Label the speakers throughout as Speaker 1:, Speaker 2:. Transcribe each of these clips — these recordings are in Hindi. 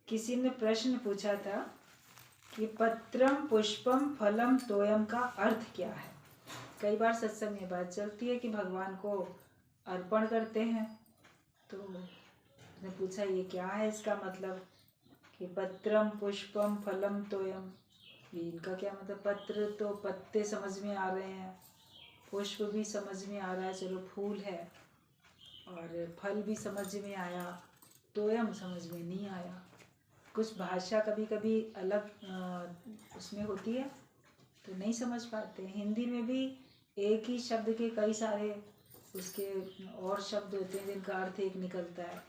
Speaker 1: किसी ने प्रश्न पूछा था कि पत्रम पुष्पम फलम तोयम का अर्थ क्या है। कई बार सत्संग में बात चलती है कि भगवान को अर्पण करते हैं, तो उसने पूछा ये क्या है इसका मतलब कि पत्रम पुष्पम फलम तोयम, इनका क्या मतलब। पत्र तो पत्ते समझ में आ रहे हैं, पुष्प भी समझ में आ रहा है, चलो फूल है, और फल भी समझ में आया, तोयम समझ में नहीं आया। कुछ भाषा कभी कभी अलग उसमें होती है तो नहीं समझ पाते। हिंदी में भी एक ही शब्द के कई सारे उसके और शब्द होते हैं जिनका अर्थ एक निकलता है।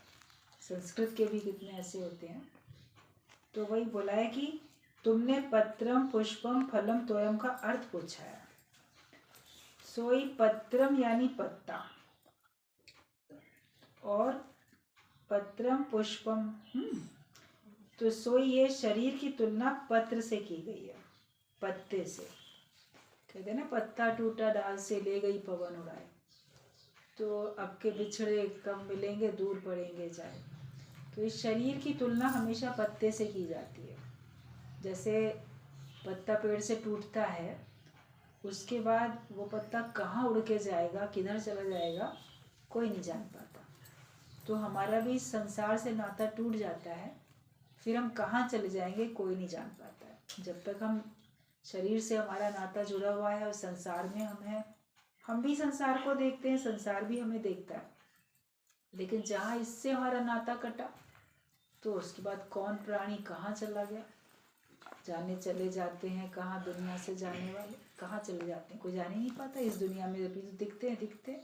Speaker 1: संस्कृत के भी कितने ऐसे होते हैं। तो वही बोला है कि तुमने पत्रम पुष्पम फलम तोयम का अर्थ पूछा है। सोई पत्रम यानी पत्ता, और पत्रम पुष्पम, तो सोई ये शरीर की तुलना पत्र से की गई है, पत्ते से। कहते हैं ना, पत्ता टूटा डाल से ले गई पवन उड़ाए। तो अब के बिछड़े कब मिलेंगे, दूर पड़ेंगे जाए। तो इस शरीर की तुलना हमेशा पत्ते से की जाती है। जैसे पत्ता पेड़ से टूटता है, उसके बाद वो पत्ता कहाँ उड़ के जाएगा, किधर चला जाएगा, कोई नहीं जान पाता। तो हमारा भी संसार से नाता टूट जाता है, फिर हम कहाँ चले जाएंगे कोई नहीं जान पाता है। जब तक हम शरीर से हमारा नाता जुड़ा हुआ है और संसार में हम हैं, हम भी संसार को देखते हैं, संसार भी हमें देखता है। लेकिन जहाँ इससे हमारा नाता कटा, तो उसके बाद कौन प्राणी कहाँ चला गया, जाने चले जाते हैं कहाँ। दुनिया से जाने वाले कहाँ चले जाते हैं, कोई जान ही नहीं पाता इस दुनिया में। अभी तो दिखते हैं।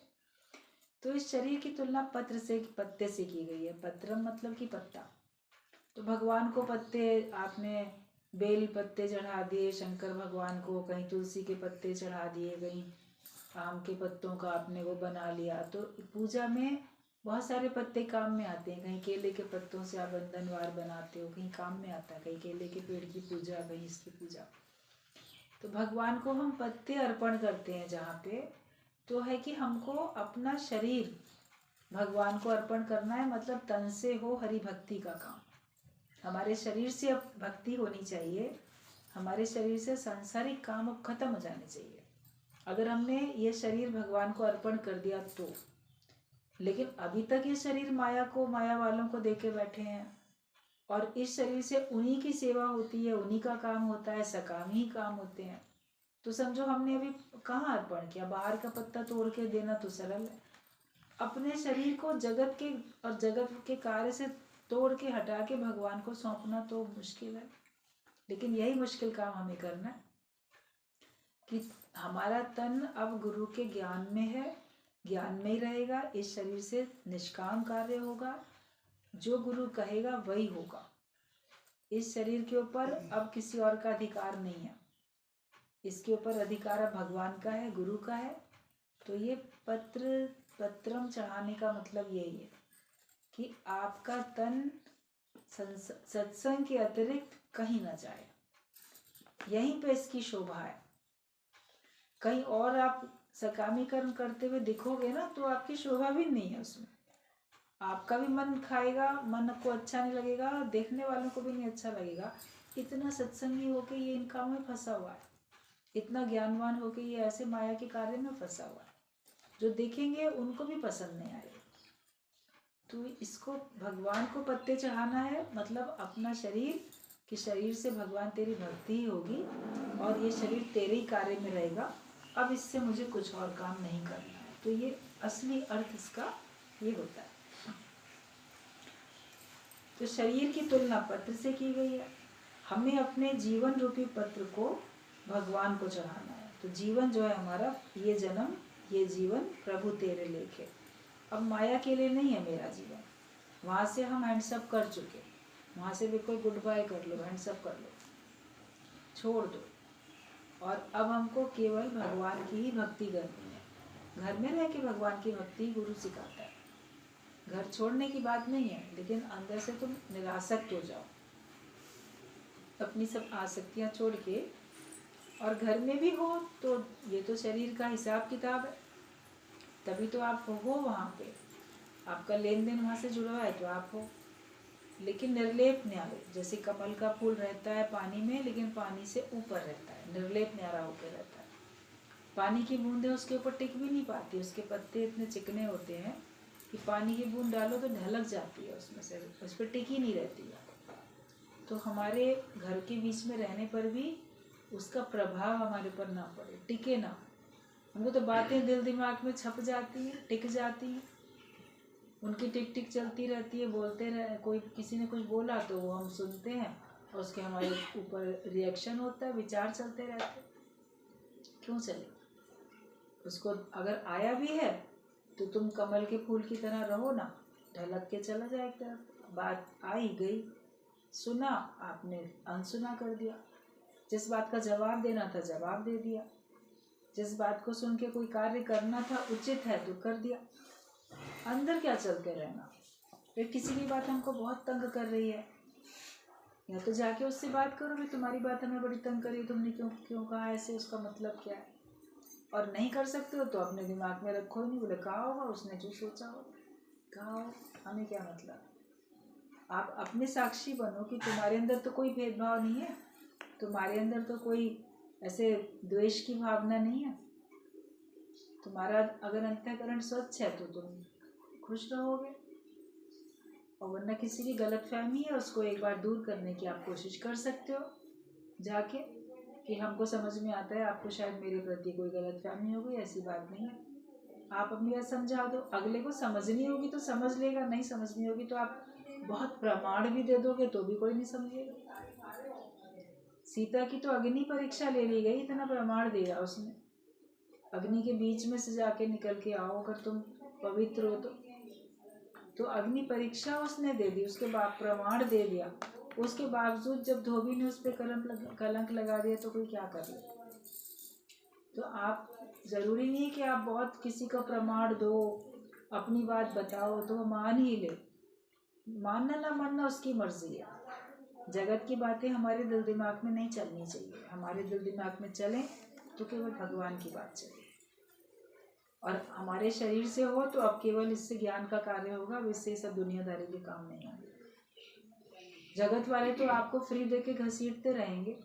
Speaker 1: तो इस शरीर की तुलना पत्ते से की गई है। पत्रम मतलब कि पत्ता। तो भगवान को पत्ते, आपने बेल पत्ते चढ़ा दिए शंकर भगवान को, कहीं तुलसी के पत्ते चढ़ा दिए, कहीं आम के पत्तों का आपने वो बना लिया। तो पूजा में बहुत सारे पत्ते काम में आते हैं। कहीं केले के पत्तों से आप बंधनवार बनाते हो, कहीं काम में आता है, कहीं केले के पेड़ की पूजा, कहीं इसकी पूजा। तो भगवान को हम पत्ते अर्पण करते हैं जहाँ पे, तो है कि हमको अपना शरीर भगवान को अर्पण करना है। मतलब तन से हो हरि भक्ति का काम। हमारे शरीर से अब भक्ति होनी चाहिए, हमारे शरीर से सांसारिक काम अब खत्म हो जाने चाहिए। अगर हमने ये शरीर भगवान को अर्पण कर दिया तो। लेकिन अभी तक ये शरीर माया को, माया वालों को देके बैठे हैं, और इस शरीर से उन्हीं की सेवा होती है, उन्हीं का काम होता है, सकाम ही काम होते हैं। तो समझो हमने अभी कहाँ अर्पण किया। बाहर का पत्ता तोड़ के देना तो सरल है, अपने शरीर को जगत के और जगत के कार्य से तोड़ के हटा के भगवान को सौंपना तो मुश्किल है। लेकिन यही मुश्किल काम हमें करना है कि हमारा तन अब गुरु के ज्ञान में है, ज्ञान में ही रहेगा। इस शरीर से निष्काम कार्य होगा, जो गुरु कहेगा वही होगा। इस शरीर के ऊपर अब किसी और का अधिकार नहीं है, इसके ऊपर अधिकार अब भगवान का है, गुरु का है। तो ये पत्रम चढ़ाने का मतलब यही है कि आपका तन सत्संग के अतिरिक्त कहीं ना जाए। यहीं पे इसकी शोभा है। कहीं और आप सकामी कर्म करते हुए दिखोगे ना, तो आपकी शोभा भी नहीं है उसमें। आपका भी मन खाएगा, मन को अच्छा नहीं लगेगा, देखने वालों को भी नहीं अच्छा लगेगा। इतना सत्संगी होके ये इन कामों में फंसा हुआ है, इतना ज्ञानवान होके ये ऐसे माया के कार्य में फंसा हुआ है, जो देखेंगे उनको भी पसंद नहीं आएगा। तो इसको भगवान को पत्ते चढ़ाना है, मतलब अपना शरीर, कि शरीर से भगवान तेरी भक्ति ही होगी और ये शरीर तेरे ही कार्य में रहेगा। अब इससे मुझे कुछ और काम नहीं करना है। तो ये असली अर्थ इसका ये होता है। तो शरीर की तुलना पत्र से की गई है। हमें अपने जीवन रूपी पत्र को भगवान को चढ़ाना है। तो जीवन जो है हमारा, ये जन्म, ये जीवन प्रभु तेरे लेखे। अब माया के लिए नहीं है मेरा जीवन। वहाँ से हम हैंड्सअप कर चुके, वहाँ से बिल्कुल गुड बाय कर लो, हैंड्सअप कर लो, छोड़ दो। और अब हमको केवल भगवान की ही भक्ति करनी है। घर में रह के भगवान की भक्ति गुरु सिखाता है। घर छोड़ने की बात नहीं है, लेकिन अंदर से तुम निरासक्त हो जाओ, अपनी सब आसक्तियाँ छोड़ के। और घर में भी हो तो ये तो शरीर का हिसाब किताब है, तभी तो आप हो वहाँ पे, आपका लेन देन वहाँ से जुड़ा हुआ है तो आप हो। लेकिन निर्लेप न्यारे, जैसे कमल का फूल रहता है पानी में लेकिन पानी से ऊपर रहता है, निर्लेप न्यारा होकर रहता है। पानी की बूंदें उसके ऊपर टिक भी नहीं पाती, उसके पत्ते इतने चिकने होते हैं कि पानी की बूंद डालो तो ढलक जाती है उसमें से, उस पर टिक ही नहीं रहती है। तो हमारे घर के बीच में रहने पर भी उसका प्रभाव हमारे पर ना पड़े, टिके ना। हमको तो बातें दिल दिमाग में छप जाती हैं, टिक जाती हैं, उनकी टिक टिक चलती रहती है, बोलते रहे, कोई किसी ने कुछ बोला तो वो हम सुनते हैं और उसके हमारे ऊपर रिएक्शन होता है, विचार चलते रहते। क्यों चले? उसको अगर आया भी है तो तुम कमल के फूल की तरह रहो ना, ढलक के चला जाए एक तरफ। बात आई गई, सुना आपने, अनसुना कर दिया। जिस बात का जवाब देना था जवाब दे दिया, जिस बात को सुन के कोई कार्य करना था उचित है तो कर दिया। अंदर क्या चलते रहना। फिर किसी की बात हमको बहुत तंग कर रही है, या तो जाके उससे बात करो, भी तुम्हारी बात हमें बड़ी तंग करी, तुमने क्यों क्यों कहा ऐसे, उसका मतलब क्या है। और नहीं कर सकते हो तो अपने दिमाग में रखो ही नहीं, बोले कहा होगा उसने जो सोचा हो, कहा हो, हमें क्या मतलब। आप अपने साक्षी बनो कि तुम्हारे अंदर तो कोई भेदभाव नहीं है, तुम्हारे अंदर तो कोई ऐसे द्वेष की भावना नहीं है। तुम्हारा अगर अंतःकरण स्वच्छ है तो तुम खुश रहोगे, और वरना किसी की गलतफहमी है उसको एक बार दूर करने की आप कोशिश कर सकते हो जाके, कि हमको समझ में आता है आपको शायद मेरे प्रति कोई गलतफहमी हो गई, ऐसी बात नहीं है। आप अपनी बात समझा दो, अगले को समझनी होगी तो समझ लेगा, नहीं समझनी होगी तो आप बहुत प्रमाण भी दे दोगे तो भी कोई नहीं समझेगा। सीता की तो अग्नि परीक्षा ले ली गई, इतना प्रमाण दिया उसने, अग्नि के बीच में से जाके निकल के आओ अगर तुम पवित्र हो तो अग्नि परीक्षा उसने दे दी, उसके बाद प्रमाण दे दिया। उसके बावजूद जब धोबी ने उस पर कलंक लगा दिया तो कोई क्या कर ले। तो आप जरूरी नहीं कि आप बहुत किसी को प्रमाण दो, अपनी बात बताओ तो वो मान ही ले, मानना ना मानना उसकी मर्जी है। जगत की बातें हमारे दिल दिमाग में नहीं चलनी चाहिए, हमारे दिल दिमाग में चले तो केवल भगवान की बात चले। और हमारे शरीर से हो तो अब केवल इससे ज्ञान का कार्य होगा, इससे सब दुनियादारी के काम नहीं होंगे। जगत वाले तो आपको फ्री दे के घसीटते रहेंगे,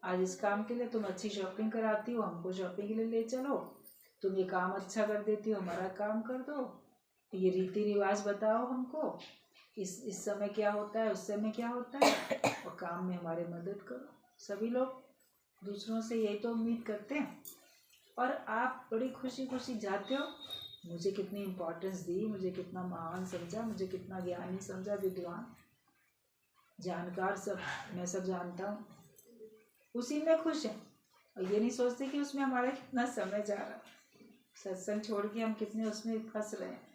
Speaker 1: आज इस काम के लिए तुम अच्छी शॉपिंग कराती हो, हमको शॉपिंग के लिए ले चलो, तुम ये काम अच्छा कर देती हो, हमारा काम कर दो, ये रीति रिवाज बताओ हमको, इस समय क्या होता है, उस समय क्या होता है, और काम में हमारे मदद करो। सभी लोग दूसरों से यही तो उम्मीद करते हैं, और आप बड़ी खुशी खुशी जाते हो। मुझे कितनी इम्पोर्टेंस दी, मुझे कितना महान समझा, मुझे कितना ज्ञानी समझा, विद्वान जानकार, सब मैं सब जानता हूँ, उसी में खुश हैं। और ये नहीं सोचते कि उसमें हमारा कितना समय जा रहा है, सत्संग छोड़ के हम कितने उसमें फंस रहे हैं।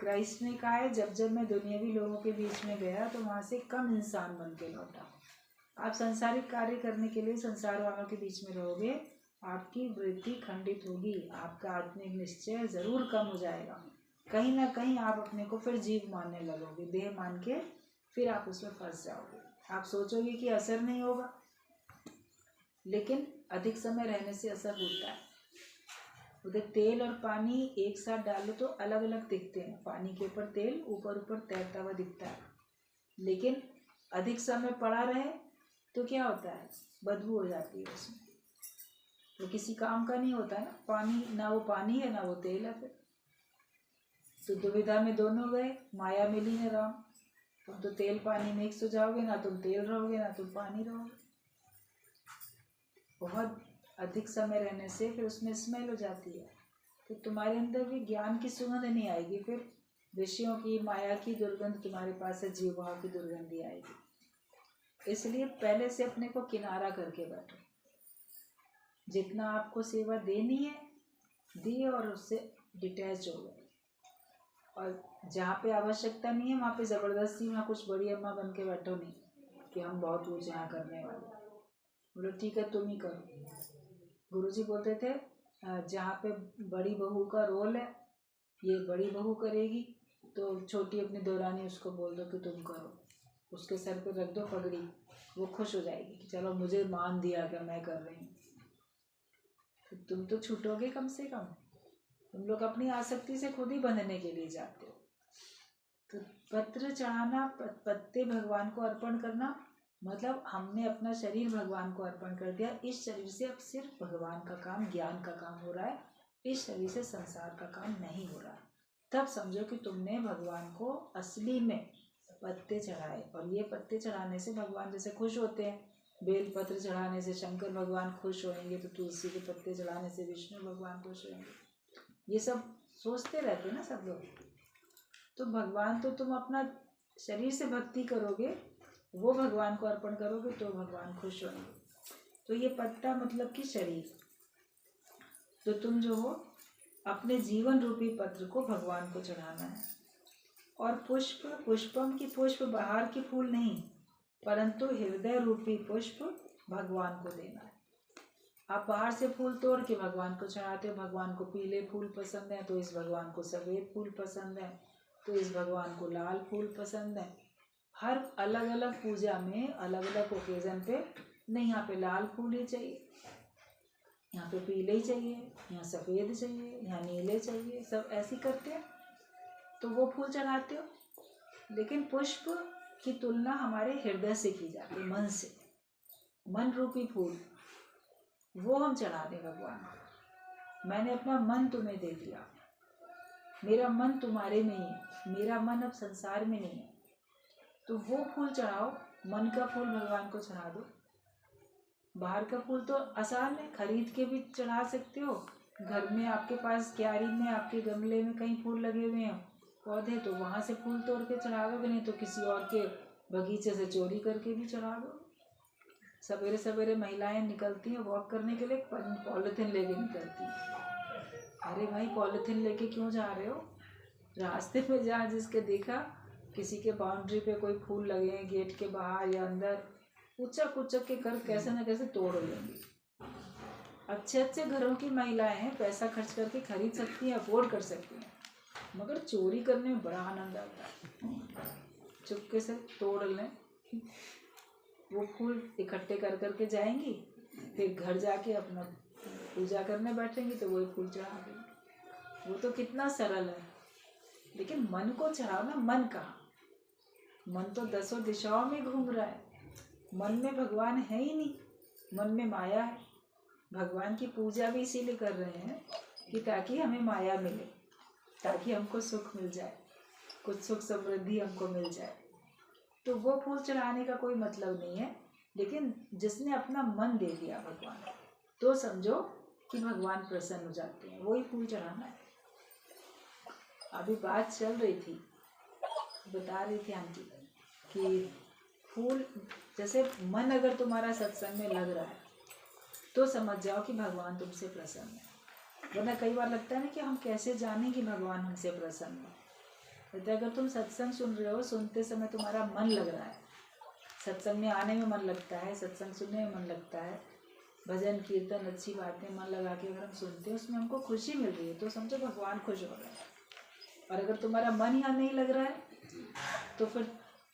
Speaker 1: क्राइस्ट ने कहा है जब जब मैं दुनियावी लोगों के बीच में गया तो वहाँ से कम इंसान बन के लौटा। आप संसारिक कार्य करने के लिए संसार वालों के बीच में रहोगे, आपकी वृत्ति खंडित होगी, आपका आत्मिक निश्चय जरूर कम हो जाएगा। कहीं ना कहीं आप अपने को फिर जीव मानने लगोगे, देह मान के फिर आप उसमें फंस जाओगे। आप सोचोगे कि असर नहीं होगा, लेकिन अधिक समय रहने से असर होता है। उधर तेल और पानी एक साथ डालो तो अलग अलग दिखते हैं, पानी के ऊपर तेल ऊपर ऊपर तैरता हुआ दिखता है, लेकिन अधिक समय पड़ा रहे तो क्या होता है, बदबू हो जाती है उसमें, तो किसी काम का नहीं होता है ना। पानी ना वो पानी है ना वो तेल है, फिर तो दुविधा में दोनों गए, माया मिली है राम। तुम तो तेल पानी मिक्स हो जाओगे, ना तुम तेल रहोगे ना तुम पानी रहोगे। बहुत अधिक समय रहने से फिर उसमें स्मेल हो जाती है, तो तुम्हारे अंदर भी ज्ञान की सुगंध नहीं आएगी, फिर विषयों की माया की दुर्गंध तुम्हारे पास है, जीव भाव की दुर्गंधी आएगी। इसलिए पहले से अपने को किनारा करके बैठो, जितना आपको सेवा देनी है दी और उससे डिटैच हो गए, और जहाँ पे आवश्यकता नहीं है वहाँ पे ज़बरदस्ती वहाँ कुछ बड़ी अम्मा बन के बैठो नहीं कि हम बहुत कुछ यहाँ करने वाले, बोलो ठीक है तुम ही करो। गुरुजी बोलते थे जहाँ पे बड़ी बहू का रोल है, ये बड़ी बहू करेगी तो छोटी अपनी दौरानी उसको बोल दो कि तुम करो, उसके सर पे रख दो पगड़ी, वो खुश हो जाएगी कि चलो मुझे मान दिया क्या मैं कर रही हूँ। तो तुम तो छूटोगे कम से कम, तुम लोग अपनी आसक्ति से खुद ही बंधने के लिए जाते हो। तो पत्र चढ़ाना, पत्ते भगवान को अर्पण करना, मतलब हमने अपना शरीर भगवान को अर्पण कर दिया। इस शरीर से अब सिर्फ भगवान का काम, ज्ञान का काम हो रहा है। इस शरीर से संसार का काम नहीं हो रहा। तब समझो कि तुमने भगवान को असली में पत्ते चढ़ाए। और ये पत्ते चढ़ाने से भगवान जैसे खुश होते हैं, बेल पत्र चढ़ाने से शंकर भगवान खुश होंगे, तो तुलसी के पत्ते चढ़ाने से विष्णु भगवान खुश होंगे। ये सब सोचते रहते हैं ना सब लोग। तो भगवान तो तुम अपना शरीर से भक्ति करोगे, वो भगवान को अर्पण करोगे तो भगवान खुश होंगे। तो ये पत्ता मतलब कि शरीर। तो तुम जो हो अपने जीवन रूपी पत्र को भगवान को चढ़ाना है। और पुष्प, पुष्पम की पुष्प बाहर के फूल नहीं, परंतु हृदय रूपी पुष्प भगवान को देना है। आप बाहर से फूल तोड़ के भगवान को चढ़ाते हो। भगवान को पीले फूल पसंद है तो इस भगवान को सफ़ेद फूल पसंद है, तो इस भगवान को लाल फूल पसंद है। हर अलग अलग पूजा में, अलग अलग ओकेज़न पे, नहीं यहाँ पे लाल फूल ही चाहिए, यहाँ पे पीले ही चाहिए, यहाँ सफ़ेद चाहिए, यहाँ नीले चाहिए, सब ऐसे करते हैं तो वो फूल चढ़ाते हो। लेकिन पुष्प की तुलना हमारे हृदय से की जाती है, मन से। मन रूपी फूल वो हम चढ़ा दें भगवान को। मैंने अपना मन तुम्हें दे दिया, मेरा मन तुम्हारे में ही है, मेरा मन अब संसार में नहीं है, तो वो फूल चढ़ाओ। मन का फूल भगवान को चढ़ा दो। बाहर का फूल तो आसान है, खरीद के भी चढ़ा सकते हो। घर में आपके पास क्यारी में, आपके गमले में कहीं फूल लगे हुए हैं पौधे, तो वहाँ से फूल तोड़ के चढ़ा दो। नहीं तो किसी और के बगीचे से चोरी करके भी चढ़ा दो। सवेरे सवेरे महिलाएं निकलती हैं वॉक करने के लिए, पॉलीथिन लेके निकलती हैं। अरे भाई पॉलीथिन लेके क्यों जा रहे हो? रास्ते में जहाँ जिसके देखा किसी के बाउंड्री पे कोई फूल लगे हैं गेट के बाहर या अंदर, उचक उचक के कर कैसे न कैसे तोड़ लेंगी। अच्छे अच्छे घरों की महिलाएं हैं, पैसा खर्च करके खरीद सकती हैं, अफोर्ड कर सकती हैं, मगर चोरी करने में बड़ा आनंद आता है। चुपके से तोड़ लें, वो फूल इकट्ठे कर करके जाएंगी, फिर घर जाके अपना पूजा करने बैठेंगी तो वही फूल चढ़ा देंगी। वो तो कितना सरल है। लेकिन मन को चढ़ाओ ना। मन कहाँ? मन तो 10 दिशाओं में घूम रहा है। मन में भगवान है ही नहीं, मन में माया है। भगवान की पूजा भी इसीलिए कर रहे हैं कि ताकि हमें माया मिले, ताकि हमको सुख मिल जाए, कुछ सुख समृद्धि हमको मिल जाए। तो वो फूल चढ़ाने का कोई मतलब नहीं है। लेकिन जिसने अपना मन दे दिया भगवान, तो समझो कि भगवान प्रसन्न हो जाते हैं, वही फूल चढ़ाना है। अभी बात चल रही थी, बता रही थी आंटी कि फूल, जैसे मन अगर तुम्हारा सत्संग में लग रहा है तो समझ जाओ कि भगवान तुमसे प्रसन्न है। वरना कई बार लगता है ना कि हम कैसे जानें कि भगवान हमसे प्रसन्न है। तो अगर तुम सत्संग सुन रहे हो, सुनते समय तुम्हारा मन लग रहा है, सत्संग में आने में मन लगता है, सत्संग सुनने में मन लगता है, भजन कीर्तन अच्छी बातें मन लगा के अगर हम सुनते हैं, उसमें हमको खुशी मिल रही है, तो समझो भगवान खुश हो रहे हैं। और अगर तुम्हारा मन यहाँ नहीं लग रहा है तो फिर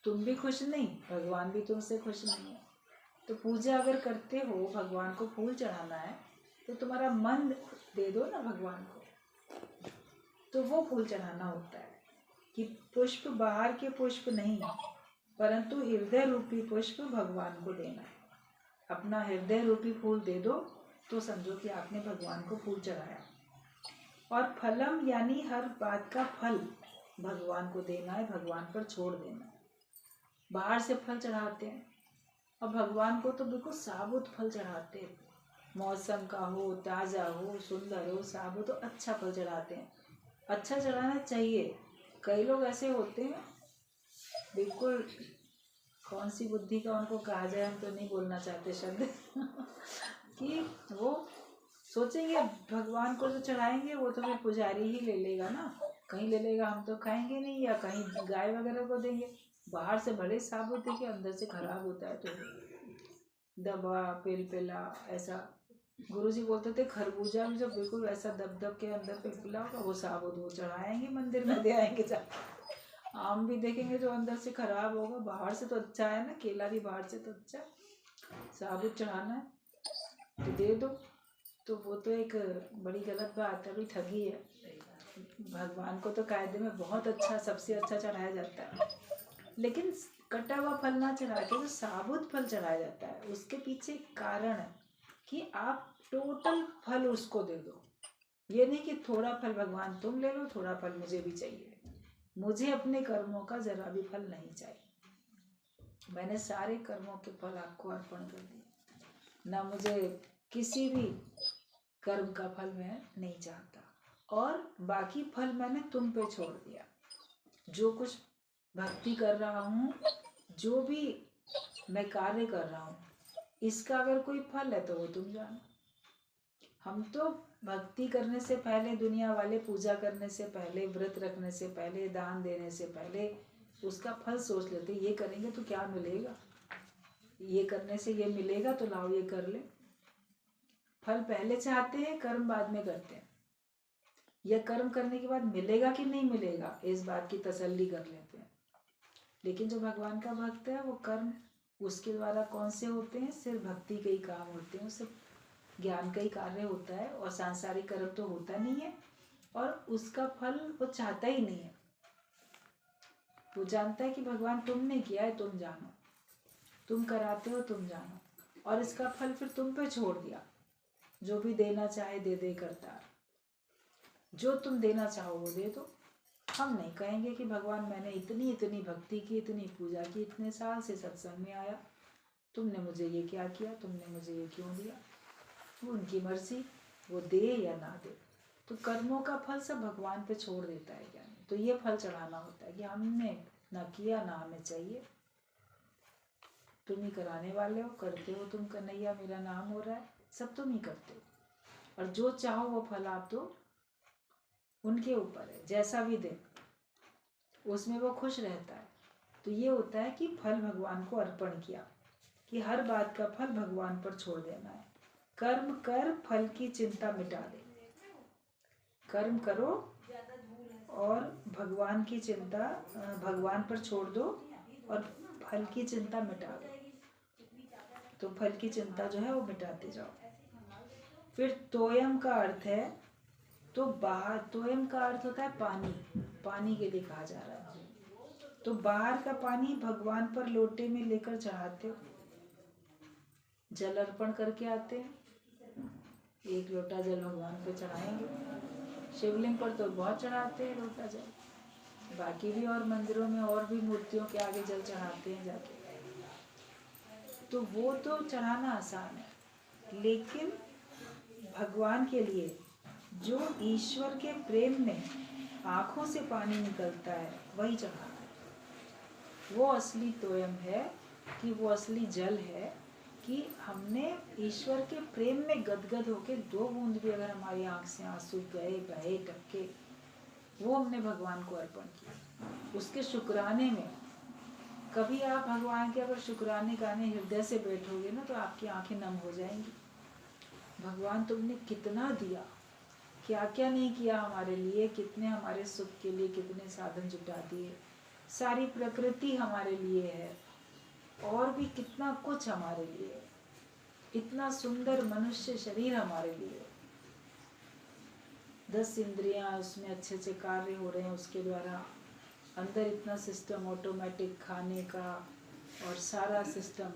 Speaker 1: तुम भी खुश नहीं, भगवान भी तुमसे खुश नहीं है। तो पूजा अगर करते हो, भगवान को फूल चढ़ाना है, तो तुम्हारा मन दे दो ना भगवान को, तो वो फूल चढ़ाना होता है। कि पुष्प बाहर के पुष्प नहीं, परंतु हृदय रूपी पुष्प भगवान को देना है। अपना हृदय रूपी फूल दे दो तो समझो कि आपने भगवान को फूल चढ़ाया। और फलम यानी हर बात का फल भगवान को देना है, भगवान पर छोड़ देना है। बाहर से फल चढ़ाते हैं और भगवान को तो बिल्कुल साबुत फल चढ़ाते हैं। मौसम का हो, ताज़ा हो, सुंदर हो, साबुत हो, अच्छा फल चढ़ाते हैं। अच्छा चढ़ाना चाहिए। कई लोग ऐसे होते हैं, बिल्कुल कौन सी बुद्धि का उनको कहा जाए, हम तो नहीं बोलना चाहते शब्द कि वो सोचेंगे भगवान को जो चढ़ाएंगे वो तो फिर पुजारी ही ले लेगा ना, कहीं ले लेगा, हम तो खाएंगे नहीं, या कहीं गाय वगैरह को देंगे। बाहर से भले साबुत देखिए, अंदर से खराब होता है, तो दबा पिलपिला ऐसा। गुरुजी बोलते थे खरबूजा में जो बिल्कुल ऐसा दब के अंदर पिलपिला होगा वो साबुत, वो चढ़ाएंगे मंदिर में, दे आएंगे जाके। आम भी देखेंगे जो अंदर से खराब होगा, बाहर से तो अच्छा है ना, केला भी बाहर से तो अच्छा, साबुत चढ़ाना है तो दे दो। तो वो तो एक बड़ी गलत बात है, भी ठगी है। भगवान को तो कायदे में बहुत अच्छा, सबसे अच्छा चढ़ाया जाता है, लेकिन कटा हुआ फल ना चढ़ा के जो साबुत फल चढ़ाया जाता है उसके पीछे एक कारण है कि आप टोटल फल उसको दे दो। ये नहीं कि थोड़ा फल भगवान तुम ले लो, थोड़ा फल मुझे भी चाहिए। मुझे अपने कर्मों का जरा भी फल नहीं चाहिए। मैंने सारे कर्मों के फल आपको अर्पण कर दिए। ना मुझे किसी भी कर्म का फल मैं नहीं चाहता, और बाकी फल मैंने तुम पे छोड़ दिया। जो कुछ भक्ति कर रहा हूँ, जो भी मैं कार्य कर रहा हूँ, इसका अगर कोई फल है तो वो तुम जानो। हम तो भक्ति करने से पहले, दुनिया वाले पूजा करने से पहले, व्रत रखने से पहले, दान देने से पहले उसका फल सोच लेते। ये करेंगे तो क्या मिलेगा, ये करने से ये मिलेगा तो लाओ ये कर ले। फल पहले चाहते हैं, कर्म बाद में करते हैं। यह कर्म करने के बाद मिलेगा कि नहीं मिलेगा इस बात की तसल्ली कर लेते हैं। लेकिन जो भगवान का भक्त है वो कर्म उसके द्वारा कौन से होते हैं? सिर्फ भक्ति के ही काम होते हैं, उससे ज्ञान का ही कार्य होता है, और सांसारिक कर्म तो होता नहीं है, और उसका फल वो चाहता ही नहीं है। वो जानता है कि भगवान तुमने किया है, तुम जानो, तुम कराते हो, तुम जानो, और इसका फल फिर तुम पे छोड़ दिया। जो भी देना चाहे दे दे करता, जो तुम देना चाहो वो दे दो। हम नहीं कहेंगे कि भगवान मैंने इतनी इतनी भक्ति की, इतनी पूजा की, इतने साल से सत्संग में आया, तुमने मुझे ये क्या किया, तुमने मुझे ये क्यों दिया। वो उनकी मर्जी, वो दे या ना दे। तो कर्मों का फल सब भगवान पे छोड़ देता है ज्ञानी। तो ये फल चढ़ाना होता है कि हमने ना किया, ना हमें चाहिए, तुम ही कराने वाले हो, करते हो तुम। कन्हैया मेरा नाम हो रहा है, सब तुम ही करते हो, और जो चाहो वो फल आप दो, उनके ऊपर है। जैसा भी दे उसमें वो खुश रहता है। तो ये होता है कि फल भगवान को अर्पण किया, कि हर बात का फल भगवान पर छोड़ देना है। कर्म कर, फल की चिंता मिटा दे। कर्म करो और भगवान की चिंता भगवान पर छोड़ दो, और फल की चिंता मिटा दो। तो फल की चिंता जो है वो मिटाते जाओ। फिर तोयम का अर्थ है, तो बाहर, तोयम का अर्थ होता है पानी, पानी के लिए कहा जा रहा है। तो बाहर का पानी भगवान पर लोटे में लेकर चढ़ाते हो, जल अर्पण करके आते हैं, एक लोटा जल भगवान पे चढ़ाएंगे। शिवलिंग पर तो बहुत चढ़ाते हैं लोटा जल, बाकी भी और मंदिरों में और भी मूर्तियों के आगे जल चढ़ाते हैं जाके। तो वो तो चढ़ाना आसान है, लेकिन भगवान के लिए जो ईश्वर के प्रेम में आंखों से पानी निकलता है वही चढ़ाना है। वो असली तोयम है, कि वो असली जल है, कि हमने ईश्वर के प्रेम में गदगद होके 2 बूंद भी अगर हमारी आंख से आंसू गए, बहे, टपके, वो हमने भगवान को अर्पण किया। उसके शुक्राने में, कभी आप भगवान के अगर शुक्राने गाने हृदय से बैठोगे ना तो आपकी आंखें नम हो जाएंगी। भगवान तुमने कितना दिया, क्या क्या नहीं किया हमारे लिए, कितने हमारे सुख के लिए कितने साधन जुटा दिए, सारी प्रकृति हमारे लिए है, और भी कितना कुछ हमारे लिए, इतना सुंदर मनुष्य शरीर हमारे लिए, 10 इंद्रियां, उसमें अच्छे अच्छे कार्य हो रहे हैं उसके द्वारा, अंदर इतना सिस्टम ऑटोमेटिक खाने का, और सारा सिस्टम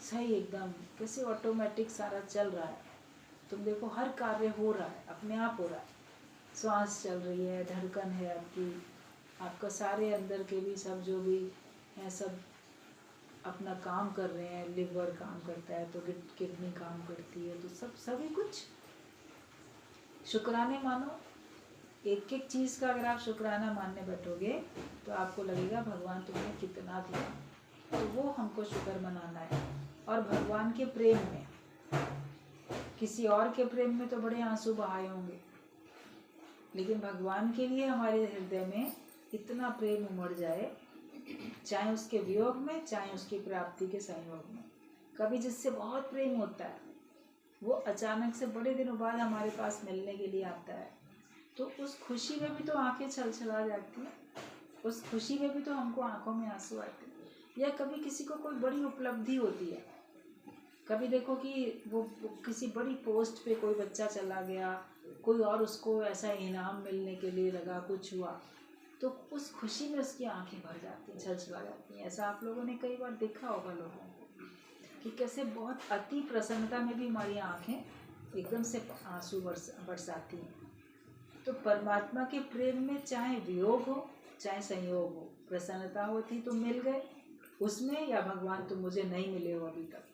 Speaker 1: सही एकदम कैसे ऑटोमेटिक सारा चल रहा है। तुम देखो हर कार्य हो रहा है, अपने आप हो रहा है, सांस चल रही है, धड़कन है आपकी, आपका सारे अंदर के भी सब जो भी हैं सब अपना काम कर रहे हैं। लिवर काम करता है तो किडनी काम करती है, तो सब सभी कुछ शुक्राने मानो। एक एक चीज़ का अगर आप शुक्राना मानने बैठोगे तो आपको लगेगा भगवान तुमने कितना दिया। तो वो हमको शुक्र मनाना है। और भगवान के प्रेम में, किसी और के प्रेम में तो बड़े आंसू बहाए होंगे, लेकिन भगवान के लिए हमारे हृदय में इतना प्रेम उमड़ जाए, चाहे उसके वियोग में, चाहे उसकी प्राप्ति के संयोग में। कभी जिससे बहुत प्रेम होता है वो अचानक से बड़े दिनों बाद हमारे पास मिलने के लिए आता है, तो उस खुशी में भी तो आंखें छलछला जाती हैं, उस खुशी में भी तो हमको आंखों में आंसू आते हैं। या कभी किसी को कोई बड़ी उपलब्धि होती है, कभी देखो कि वो किसी बड़ी पोस्ट पे कोई बच्चा चला गया, कोई और उसको ऐसा इनाम मिलने के लिए लगा, कुछ हुआ, तो उस खुशी में उसकी आंखें भर जाती हैं, छलछला जाती हैं। ऐसा आप लोगों ने कई बार देखा होगा लोगों को कि कैसे बहुत अति प्रसन्नता में भी हमारी आंखें एकदम से आंसू बरसाती हैं। तो परमात्मा के प्रेम में चाहे वियोग हो चाहे संयोग हो, प्रसन्नता होती तो मिल गए उसमें, या भगवान तुम मुझे नहीं मिले हो अभी तक,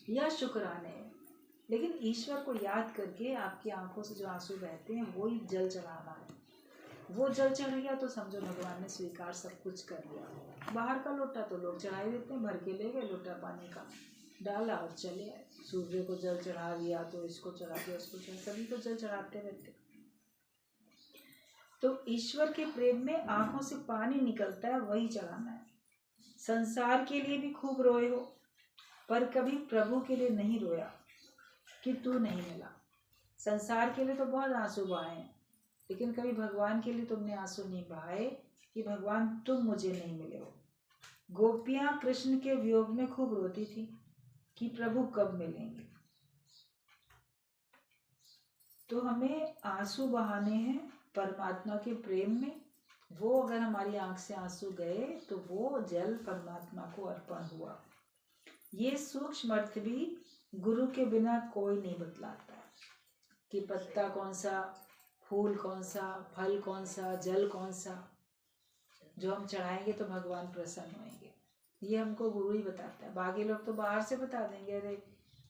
Speaker 1: या शुक्राने हैं। लेकिन ईश्वर को याद करके आपकी आंखों से जो आंसू बहते हैं वो ही जल चढ़ाना है। वो जल चढ़ गया तो समझो भगवान ने स्वीकार सब कुछ कर लिया। बाहर का लोटा तो लोग चढ़ा ही देते हैं, भर के ले गए लोटा पानी का, डाला और चले आए। सूर्य को जल चढ़ा दिया तो इसको चढ़ा दिया, उसको चढ़ा, सभी को जल चढ़ाते रहते। तो ईश्वर के प्रेम में आंखों से पानी निकलता है, वही चढ़ाना है। संसार के लिए भी खूब रोए हो, पर कभी प्रभु के लिए नहीं रोया कि तू नहीं मिला। संसार के लिए तो बहुत आंसू बहाए हैं, लेकिन कभी भगवान के लिए तुमने आंसू नहीं बहाए कि भगवान तुम मुझे नहीं मिले हो। गोपियां कृष्ण के वियोग में खूब रोती थी कि प्रभु कब मिलेंगे। तो हमें आंसू बहाने हैं परमात्मा के प्रेम में। वो अगर हमारी आंख से आंसू गए तो वो जल परमात्मा को अर्पण हुआ। ये सूक्ष्म अर्थ भी गुरु के बिना कोई नहीं बतलाता है कि पत्ता कौन सा, फूल कौन सा, फल कौन सा, जल कौन सा जो हम चढ़ाएंगे तो भगवान प्रसन्न होंगे। ये हमको गुरु ही बताता है। बाकी लोग तो बाहर से बता देंगे, अरे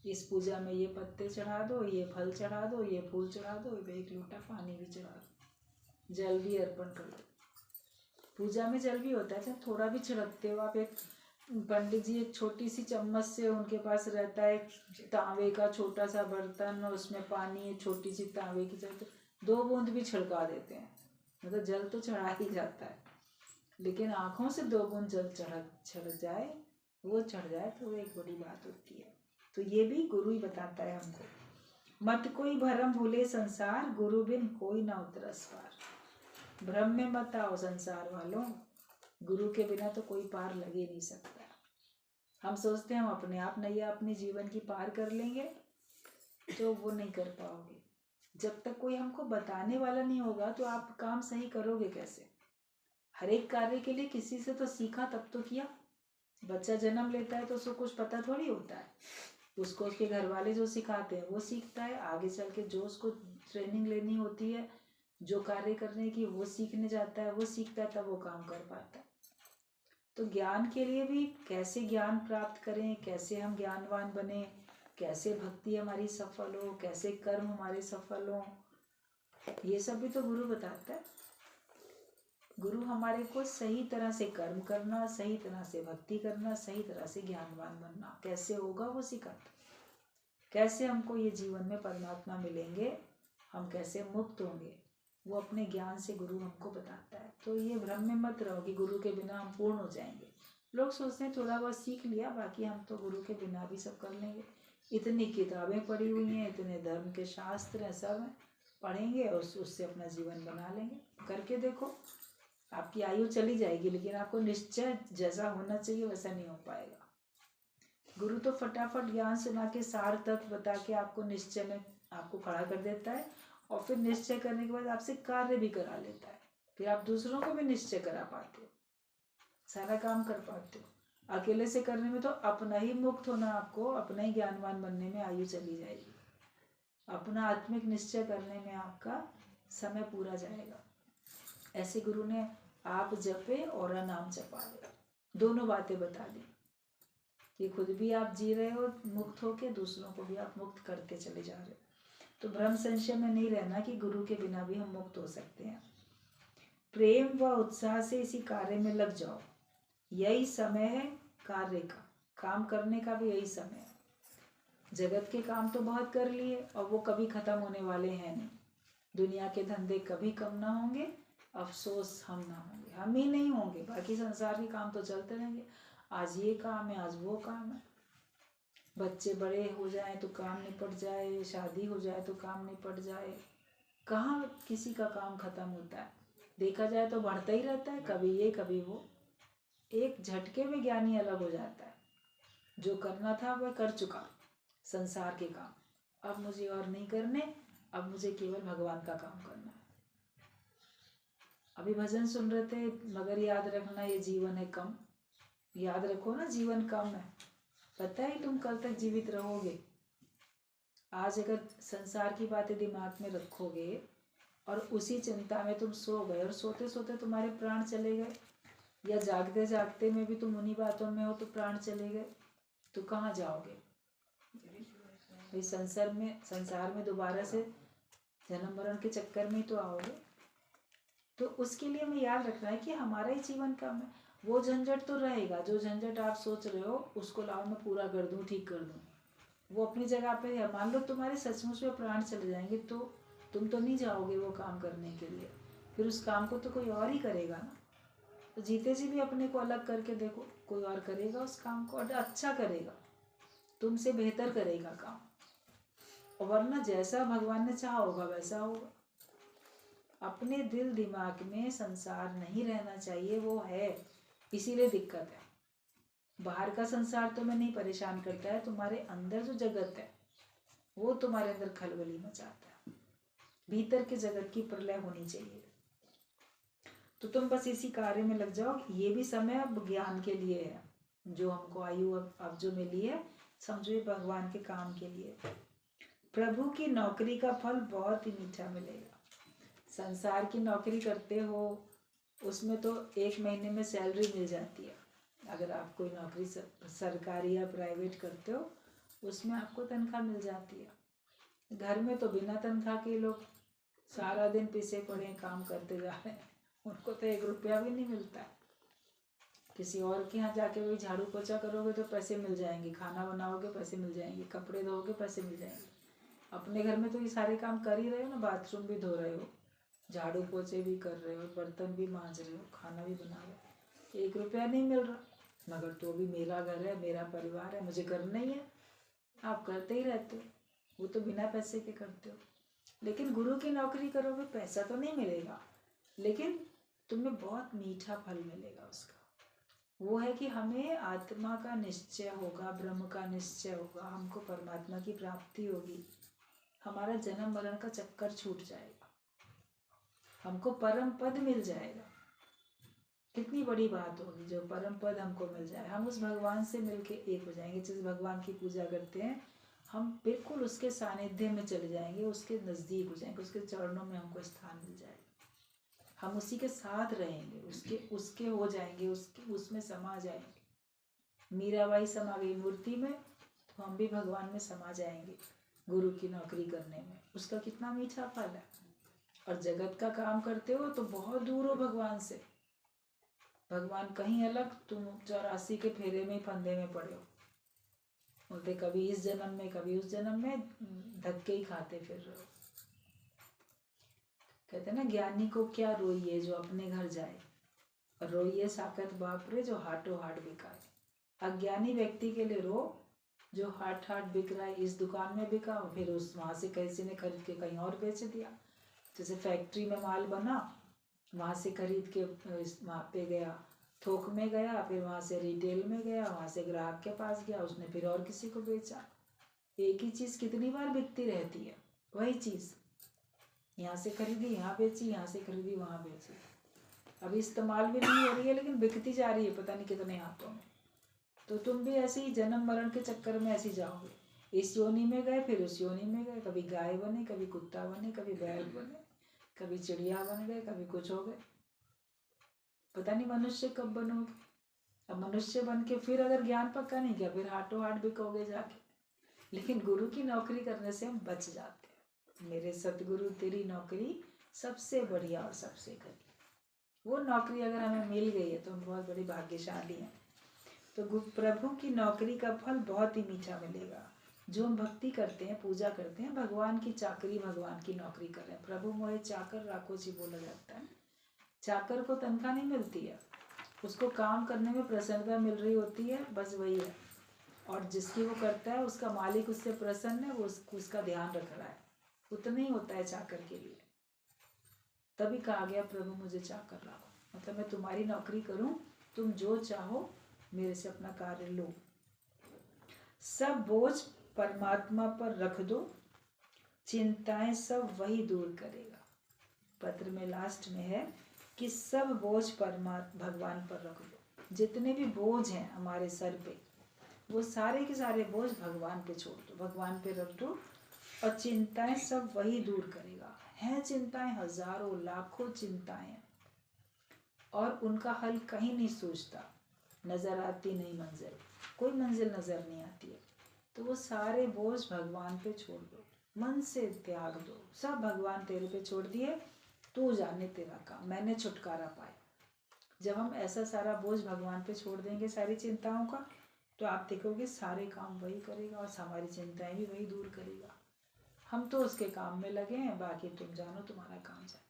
Speaker 1: इस पूजा में ये पत्ते चढ़ा दो, ये फल चढ़ा दो, ये फूल चढ़ा दो, एक लोटा पानी भी चढ़ा दो, जल भी अर्पण कर दो। पूजा में जल भी होता है, चाहे थोड़ा भी छिड़कते हो आप। एक पंडित जी एक छोटी सी चम्मच से, उनके पास रहता है तांबे का छोटा सा बर्तन और उसमें पानी, छोटी सी तांबे की जल, 2 बूंद भी छिड़का देते हैं, मतलब जल तो चढ़ा ही जाता है। लेकिन आँखों से 2 बूंद जल चढ़ जाए, वो चढ़ जाए तो वो एक बड़ी बात होती है। तो ये भी गुरु ही बताता है हमको। मत कोई भरम भूले संसार, गुरु बिन कोई ना उतरस पार। भ्रम में मत आओ संसार वालों, गुरु के बिना तो कोई पार लग ही नहीं सकता। हम सोचते हैं हम अपने आप नैया अपने जीवन की पार कर लेंगे, तो वो नहीं कर पाओगे। जब तक कोई हमको बताने वाला नहीं होगा तो आप काम सही करोगे कैसे? हर एक कार्य के लिए किसी से तो सीखा तब तो किया। बच्चा जन्म लेता है तो उसको कुछ पता थोड़ी होता है, उसको उसके घर वाले जो सिखाते हैं वो सीखता है। आगे चल के जो उसको ट्रेनिंग लेनी होती है, जो कार्य करने की, वो सीखने जाता है, वो सीखता है, तब वो काम कर पाता है। तो ज्ञान के लिए भी कैसे ज्ञान प्राप्त करें, कैसे हम ज्ञानवान बने, कैसे भक्ति हमारी सफल हो, कैसे कर्म हमारे सफल हो, ये सब भी तो गुरु बताता है। गुरु हमारे को सही तरह से कर्म करना, सही तरह से भक्ति करना, सही तरह से ज्ञानवान बनना कैसे होगा वो सिखाता। कैसे हमको ये जीवन में परमात्मा मिलेंगे, हम कैसे मुक्त होंगे, वो अपने ज्ञान से गुरु हमको बताता है। तो ये भ्रम में मत रहो कि गुरु के बिना हम पूर्ण हो जाएंगे। लोग सोचते हैं थोड़ा बहुत सीख लिया, बाकी हम तो गुरु के बिना भी सब कर लेंगे। इतनी किताबें पढ़ी हुई हैं, इतने धर्म के शास्त्र हैं, सब हैं, पढ़ेंगे और उससे अपना जीवन बना लेंगे। करके देखो, आपकी आयु चली जाएगी, लेकिन आपको निश्चय जैसा होना चाहिए वैसा नहीं हो पाएगा। गुरु तो फटाफट ज्ञान सुना के सार तत्व बता के आपको निश्चय में आपको खड़ा कर देता है, और फिर निश्चय करने के बाद आपसे कार्य भी करा लेता है। फिर आप दूसरों को भी निश्चय करा पाते हो, सारा काम कर पाते हो। अकेले से करने में तो अपना ही मुक्त होना, आपको अपना ही ज्ञानवान बनने में आयु चली जाएगी। अपना आत्मिक निश्चय करने में आपका समय पूरा जाएगा। ऐसे गुरु ने आप जपे और नाम जपावे, दोनों बातें बता दी कि खुद भी आप जी रहे हो मुक्त होके, दूसरों को भी आप मुक्त करते चले जा रहे हो। तो भ्रम संशय में नहीं रहना कि गुरु के बिना भी हम मुक्त हो सकते हैं। प्रेम व उत्साह से इसी कार्य में लग जाओ, यही समय है कार्य का, काम करने का भी यही समय है। जगत के काम तो बहुत कर लिए और वो कभी खत्म होने वाले हैं नहीं। दुनिया के धंधे कभी कम ना होंगे, अफसोस हम ना होंगे, हम ही नहीं होंगे, बाकी संसार के काम तो चलते रहेंगे। आज ये काम है, आज वो काम है। बच्चे बड़े हो जाए तो काम निपट जाए, शादी हो जाए तो काम निपट जाए, कहाँ किसी का काम खत्म होता है? देखा जाए तो बढ़ता ही रहता है, कभी ये कभी वो। एक झटके में ज्ञानी अलग हो जाता है। जो करना था वह कर चुका, संसार के काम, अब मुझे और नहीं करने, अब मुझे केवल भगवान का काम करना है। अभी भजन सुन रहे थे, मगर याद रखना ये जीवन है कम। याद रखो ना, जीवन कम है। पता है तुम कल तक जीवित रहोगे। आज अगर संसार की बातें दिमाग में रखोगे और उसी चिंता में तुम सो गए और सोते सोते तुम्हारे प्राण चले गए, या जागते जागते में भी तुम उन्हीं बातों में हो तो प्राण चले गए, तो कहाँ जाओगे? भाई संसार में दोबारा से जन्म मरण के चक्कर में ही तो आओगे। तो उसके लिए हमें याद रखना है कि हमारा ही जीवन कम है। वो झंझट तो रहेगा, जो झंझट आप सोच रहे हो उसको लाओ मैं पूरा कर दूं, ठीक कर दूं, वो अपनी जगह पे है। मान लो तुम्हारे सचमुच में प्राण चले जाएंगे तो तुम तो नहीं जाओगे वो काम करने के लिए, फिर उस काम को तो कोई और ही करेगा ना। तो जीते जी भी अपने को अलग करके देखो, कोई और करेगा उस काम को, और अच्छा करेगा, तुमसे बेहतर करेगा काम। और वरना जैसा भगवान ने चाहा होगा वैसा होगा। अपने दिल दिमाग में संसार नहीं रहना चाहिए, वो है, इसीलिए दिक्कत है। बाहर का संसार तुम्हें नहीं परेशान करता है, तुम्हारे अंदर जो जगत है वो तुम्हारे अंदर खलबली मचाता है। भीतर के जगत की प्रलय होनी चाहिए। तो तुम बस इसी कार्य में लग जाओ। ये भी समय अब ज्ञान के लिए है, जो हमको आयु अब जो मिली है, समझो ये भगवान के काम के लिए। प्रभु की नौकरी का फल बहुत ही मीठा मिलेगा। संसार की नौकरी करते हो उसमें तो 1 महीने में सैलरी मिल जाती है। अगर आप कोई नौकरी सरकारी या प्राइवेट करते हो उसमें आपको तनख्वाह मिल जाती है। घर में तो बिना तनख्वाह के लोग सारा दिन पिसे पड़े काम करते जा रहे हैं, उनको तो 1 रुपया भी नहीं मिलता है। किसी और के यहाँ जाके वही झाड़ू पोछा करोगे तो पैसे मिल जाएंगे, खाना बनाओगे पैसे मिल जाएंगे, कपड़े धोओगे पैसे मिल जाएंगे। अपने घर में तो ये सारे काम कर ही रहे हो ना, बाथरूम भी धो रहे हो, झाड़ू पोछे भी कर रहे हो, बर्तन भी मांज रहे हो, खाना भी बना रहे हो। 1 रुपया नहीं मिल रहा, मगर तो भी मेरा घर है, मेरा परिवार है, मुझे करना ही है। आप करते ही रहते हो, वो तो बिना पैसे के करते हो। लेकिन गुरु की नौकरी करोगे पैसा तो नहीं मिलेगा, लेकिन तुम्हें बहुत मीठा फल मिलेगा उसका। वो है कि हमें आत्मा का निश्चय होगा, ब्रह्म का निश्चय होगा, हमको परमात्मा की प्राप्ति होगी, हमारा जन्म मरण का चक्कर छूट जाएगा, हमको परम पद मिल जाएगा। कितनी बड़ी बात होगी जो परम पद हमको मिल जाए। हम उस भगवान से मिलके एक हो जाएंगे। जिस भगवान की पूजा करते हैं हम बिल्कुल उसके सानिध्य में चले जाएंगे, उसके नज़दीक हो जाएंगे, उसके चरणों में हमको स्थान मिल जाएगा। हम उसी के साथ रहेंगे, उसके हो जाएंगे, उसमें समा जाएंगे। मीराबाई समा गई मूर्ति में, तो हम भी भगवान में समा जाएंगे गुरु की नौकरी करने में। उसका कितना मीठा फल है। और जगत का काम करते हो तो बहुत दूर हो भगवान से, भगवान कहीं अलग, तुम 84 के फेरे में फंदे में पड़े हो। बोलते कभी इस जन्म में कभी उस जन्म में धक्के ही खाते फिर रहे हो। कहते ना, ज्ञानी को क्या रोइए जो अपने घर जाए, और रोइए साकत बाप रे जो हाटो हाट बिकाए। अज्ञानी व्यक्ति के लिए रो जो हाट हाट बिक रहा है। इस दुकान में बिका, फिर उस वहाँ से किसी ने खरीद के कहीं और बेच दिया। जैसे फैक्ट्री में माल बना, वहाँ से खरीद के वहाँ पे गया, थोक में गया, फिर वहाँ से रिटेल में गया, वहाँ से ग्राहक के पास गया, उसने फिर और किसी को बेचा। एक ही चीज़ कितनी बार बिकती रहती है, वही चीज़ यहाँ से खरीदी यहाँ बेची, यहाँ से खरीदी वहाँ बेची। अभी इस्तेमाल भी नहीं हो रही है लेकिन बिकती जा रही है पता नहीं कितने हाथों में। तो तुम भी ऐसे ही जन्म मरण के चक्कर में ऐसे जाओगे। इस योनि में गए, फिर उस योनि में गए, कभी गाय बने, कभी कुत्ता बने, कभी बैल बने, कभी चिड़िया बन गए, कभी कुछ हो गए। पता नहीं मनुष्य कब बनोगे। अब मनुष्य बन के फिर अगर ज्ञान पक्का नहीं किया, फिर हाटों हाट बिकोगे जाके। लेकिन गुरु की नौकरी करने से हम बच जाते हैं। मेरे सतगुरु तेरी नौकरी सबसे बढ़िया और सबसे करी। वो नौकरी अगर हमें मिल गई है तो हम बहुत बड़ी भाग्यशाली हैं। तो प्रभु की नौकरी का फल बहुत ही मीठा मिलेगा। जो हम भक्ति करते हैं, पूजा करते हैं, भगवान की चाकरी, भगवान की नौकरी कर रहे हैं। प्रभु मोहे चाकर राखो जी बोला जाता है। चाकर को तनख्वाह नहीं मिलती है, उसको काम करने में प्रसन्नता मिल रही होती है, बस वही है। और जिसकी वो करता है उसका मालिक उससे प्रसन्न है, वो उसका ध्यान रख रहा है, उतना ही होता है चाकर के लिए। तभी कहा गया प्रभु मुझे चाकर राखो, मतलब मैं तुम्हारी नौकरी करूं, तुम जो चाहो मेरे से अपना कार्य लो। सब बोझ परमात्मा पर रख दो, चिंताएं सब वही दूर करेगा। पत्र में लास्ट में है कि सब बोझ भगवान पर रख दो। जितने भी बोझ हैं हमारे सर पे, वो सारे के सारे बोझ भगवान पे छोड़ दो, भगवान पे रख दो, और चिंताएं सब वही दूर करेगा। हैं चिंताएं, हजारों लाखों चिंताएं हैं, और उनका हल कहीं नहीं सूझता, नजर आती नहीं मंजिल, कोई मंजिल नजर नहीं आती है। तो वो सारे बोझ भगवान पे छोड़ दो, मन से त्याग दो, सब भगवान तेरे पे छोड़ दिए, तू जाने तेरा काम, मैंने छुटकारा पाया। जब हम ऐसा सारा बोझ भगवान पे छोड़ देंगे सारी चिंताओं का, तो आप देखोगे सारे काम वही करेगा और हमारी चिंताएं भी वही दूर करेगा। हम तो उसके काम में लगे हैं, बाकी तुम जानो तुम्हारा काम जाने।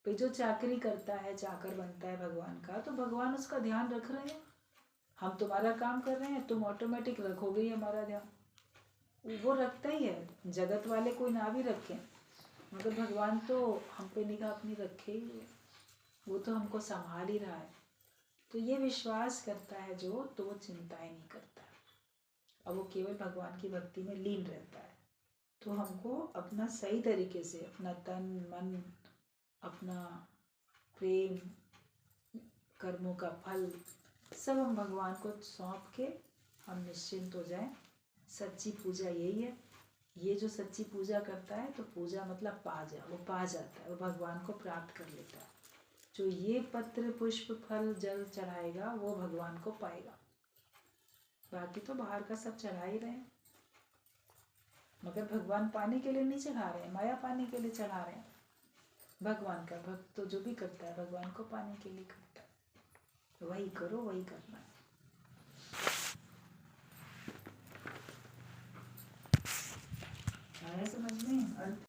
Speaker 1: भाई जो चाकरी करता है, चाकर बनता है भगवान का, तो भगवान उसका ध्यान रख रहे हैं। हम तुम्हारा काम कर रहे हैं, तुम ऑटोमेटिक रखोगे ही हमारा ध्यान। वो रखता ही है, जगत वाले कोई ना भी रखें, मगर भगवान तो हम पे निगाह अपनी रखे ही है, वो तो हमको संभाल ही रहा है। तो ये विश्वास करता है जो, तो वो चिंताएं नहीं करता है, अब वो केवल भगवान की भक्ति में लीन रहता है। तो हमको अपना सही तरीके से अपना तन मन, अपना प्रेम, कर्मों का फल सब हम भगवान को सौंप के हम निश्चिंत हो जाएं। सच्ची पूजा यही है। ये जो सच्ची पूजा करता है, तो पूजा मतलब पा जा, वो पा जाता है, वो भगवान को प्राप्त कर लेता है। जो ये पत्र पुष्प फल जल चढ़ाएगा, वो भगवान को पाएगा। बाकी तो बाहर का सब चढ़ा ही रहे हैं, मगर भगवान पाने के लिए नहीं चढ़ा रहे हैं, माया पाने के लिए चढ़ा रहे हैं। भगवान का भक्त तो जो भी करता है भगवान को पाने के लिए करता है। वही करो, वही करना है। आया समझ में?